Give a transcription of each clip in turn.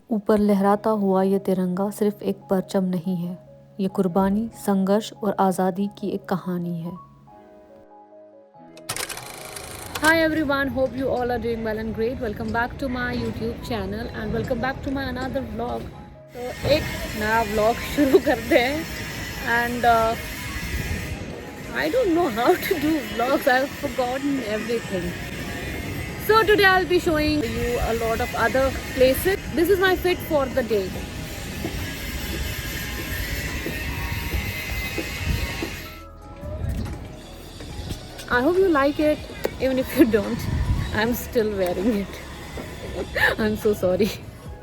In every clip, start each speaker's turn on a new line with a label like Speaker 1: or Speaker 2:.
Speaker 1: ऊपर लहराता हुआ ये तिरंगा सिर्फ एक परचम नहीं है, ये कुर्बानी, संघर्ष और आज़ादी की एक कहानी है। Hi everyone, hope you all are doing well and great. Welcome back to my YouTube channel and welcome back to my another vlog. तो एक नया vlog शुरू करते हैं and I don't know how to do vlogs. I've forgotten everything. So today I'll be showing you a lot of other places. This is my fit for the day. I hope you like it. Even if you don't, I'm still wearing it. I'm so sorry.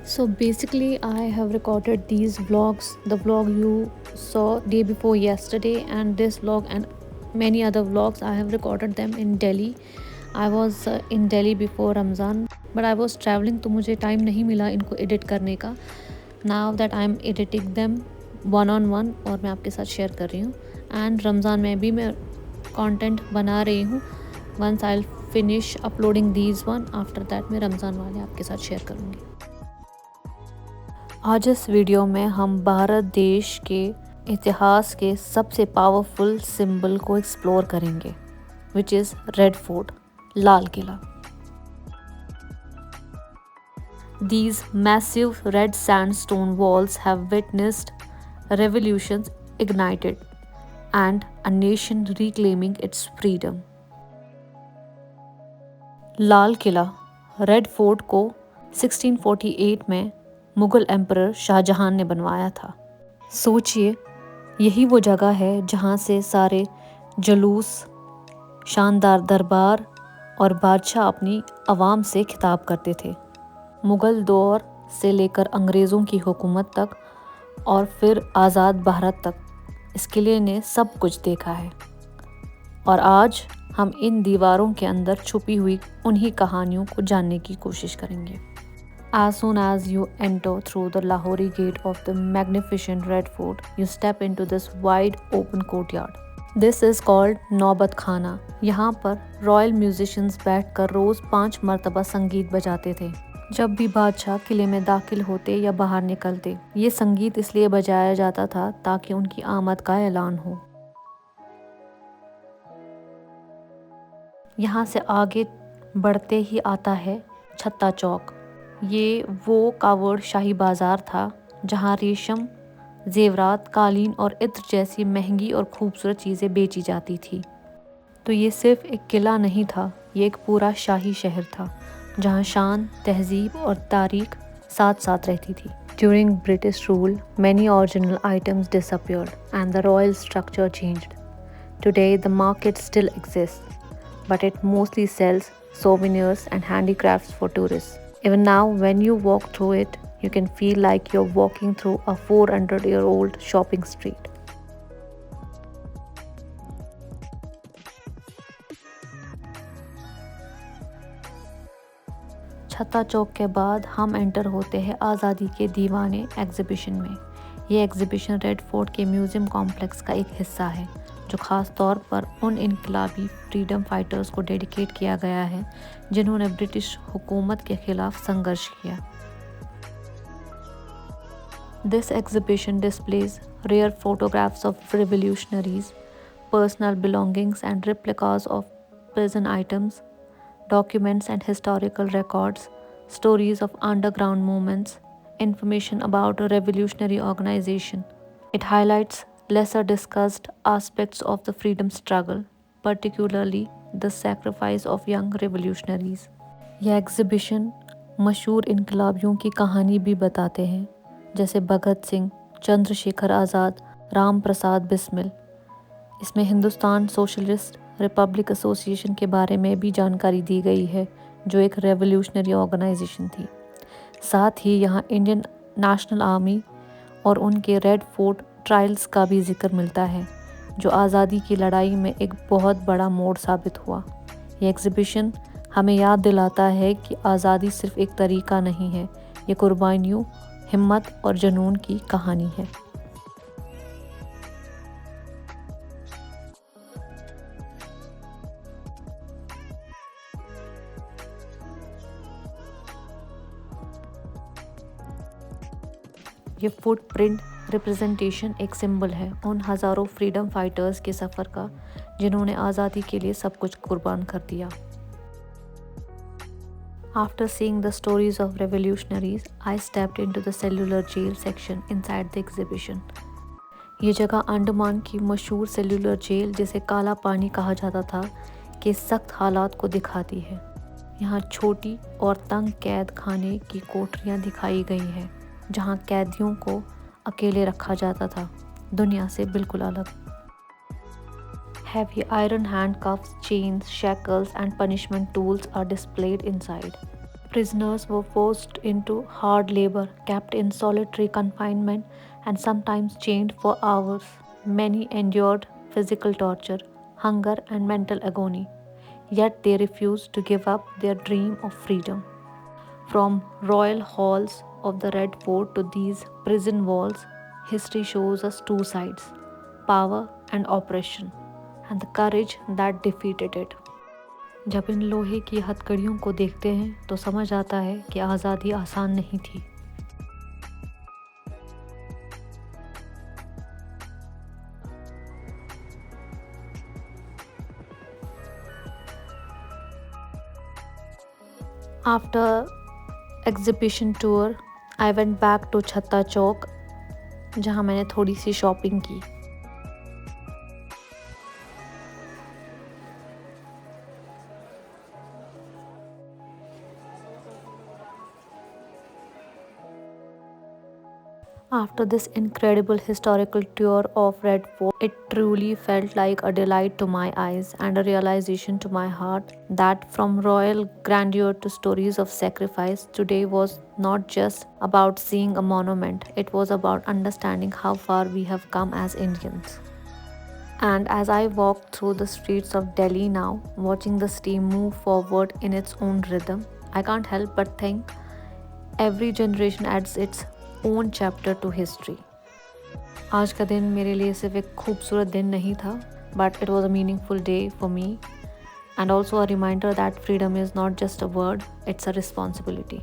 Speaker 1: So basically I have recorded these vlogs, the vlog you saw day before yesterday and this vlog and many other vlogs. I have recorded them in Delhi. I was in Delhi before Ramzan but I was traveling तो मुझे time नहीं मिला इनको edit करने का. Now that I'm editing them one on one और मैं आपके साथ शेयर कर रही हूँ. And रमज़ान में भी मैं कंटेंट बना रही हूँ. Once I'll finish uploading these one, after that मैं रमज़ान वाले आपके साथ शेयर करूँगी. आज इस वीडियो में हम भारत देश के इतिहास के सबसे पावरफुल सिंबल को एक्सप्लोर करेंगे, which is red fort, Lal Qila. These massive red sandstone walls have witnessed revolutions ignited and a nation reclaiming its freedom. Lal Qila, red fort को 1648 में मुग़ल एम्परर शाहजहां ने बनवाया था. सोचिए, यही वो जगह है जहां से सारे जुलूस, शानदार दरबार और बादशाह अपनी आवाम से खिताब करते थे. मुग़ल दौर से लेकर अंग्रेज़ों की हुकूमत तक और फिर आज़ाद भारत तक इस किले ने सब कुछ देखा है. और आज हम इन दीवारों के अंदर छुपी हुई उन्हीं कहानियों को जानने की कोशिश करेंगे. As soon as you enter through the Lahori gate of the magnificent Red Fort, you step into this wide open courtyard. This is called नौबत खाना. यहाँ पर रॉयल म्यूजिशियंस बैठकर रोज़ 5 मरतबा संगीत बजाते थे जब भी बादशाह किले में दाखिल होते या बाहर निकलते. ये संगीत इसलिए बजाया जाता था ताकि उनकी आमद का ऐलान हो. यहाँ से आगे बढ़ते ही आता है छत्ता चौक. ये वो कावड़ शाही बाज़ार था जहाँ रेशम, जेवरात, कालीन और इत्र जैसी महंगी और खूबसूरत चीज़ें बेची जाती थी. तो ये सिर्फ एक किला नहीं था, ये एक पूरा शाही शहर था जहाँ शान, तहजीब और तारीख साथ साथ रहती थी. During British rule, many original items disappeared and the royal structure changed. Today, the market still exists, but it mostly sells souvenirs and handicrafts for tourists. Even now, when you walk through it, you can feel like you're walking through a 400-year-old shopping street. छत्ता चौक के बाद हम enter होते हैं आज़ादी के दीवाने exhibition में. ये एग्जीबिशन रेड फोर्ट के म्यूज़ियम कॉम्प्लेक्स का एक हिस्सा है जो ख़ास तौर पर उन इनकलाबी फ्रीडम फाइटर्स को डेडिकेट किया गया है जिन्होंने ब्रिटिश हुकूमत के ख़िलाफ़ संघर्ष किया. This exhibition displays rare photographs of revolutionaries, personal belongings and replicas of prison items, documents and historical records, stories of underground movements, information about a revolutionary organization. It highlights lesser discussed aspects of the freedom struggle, particularly the sacrifice of young revolutionaries. यह exhibition मशहूर इनकलाबियों की कहानी भी बताते हैं जैसे भगत सिंह, चंद्रशेखर आज़ाद, राम प्रसाद बिस्मिल. इसमें Hindustan socialist Republic association के बारे में भी जानकारी दी गई है जो एक रेवोल्यूशनरी ऑर्गेनाइजेशन थी. साथ ही यहाँ इंडियन नेशनल आर्मी और उनके रेड फोर्ट ट्रायल्स का भी जिक्र मिलता है जो आज़ादी की लड़ाई में एक बहुत बड़ा मोड़ साबित हुआ. ये एग्ज़िबिशन हमें याद दिलाता है कि आज़ादी सिर्फ एक तरीका नहीं है, ये कुर्बानियों, हिम्मत और जुनून की कहानी है. ये फुटप्रिंट रिप्रेजेंटेशन एक सिंबल है उन हज़ारों फ्रीडम फाइटर्स के सफ़र का जिन्होंने आज़ादी के लिए सब कुछ कुर्बान कर दिया। After seeing the stories of revolutionaries, I stepped into the cellular jail section inside the exhibition. ये जगह अंडमान की मशहूर सेलुलर जेल जिसे काला पानी कहा जाता था के सख्त हालात को दिखाती है। यहाँ छोटी और तंग कैद खाने की कोठरियाँ दिखाई गई हैं जहाँ कैदियों को अकेले रखा जाता था, दुनिया से बिल्कुल अलग। Heavy iron handcuffs, chains, shackles, and punishment tools are displayed inside. Prisoners were forced into hard labor, kept in solitary confinement, and sometimes chained for hours. Many endured physical torture, hunger, and mental agony, yet they refused to give up their dream of freedom. From royal halls of the Red Fort to these prison walls, history shows us two sides: power and oppression, and the courage that defeated it. जब इन लोहे की हथकड़ियों को देखते हैं तो समझ आता है कि आज़ादी आसान नहीं थी। After exhibition tour I went back to Chhatta Chowk जहाँ मैंने थोड़ी सी शॉपिंग की। After this incredible historical tour of Red Fort, it truly felt like a delight to my eyes and a realization to my heart that from royal grandeur to stories of sacrifice, today was not just about seeing a monument, it was about understanding how far we have come as Indians. And as I walk through the streets of Delhi now, watching the city move forward in its own rhythm, I can't help but think every generation adds its own chapter to history. आज का दिन मेरे लिए सिर्फ एक खूबसूरत दिन नहीं था, but it was a meaningful day for me and also a reminder that freedom is not just a word, it's a responsibility.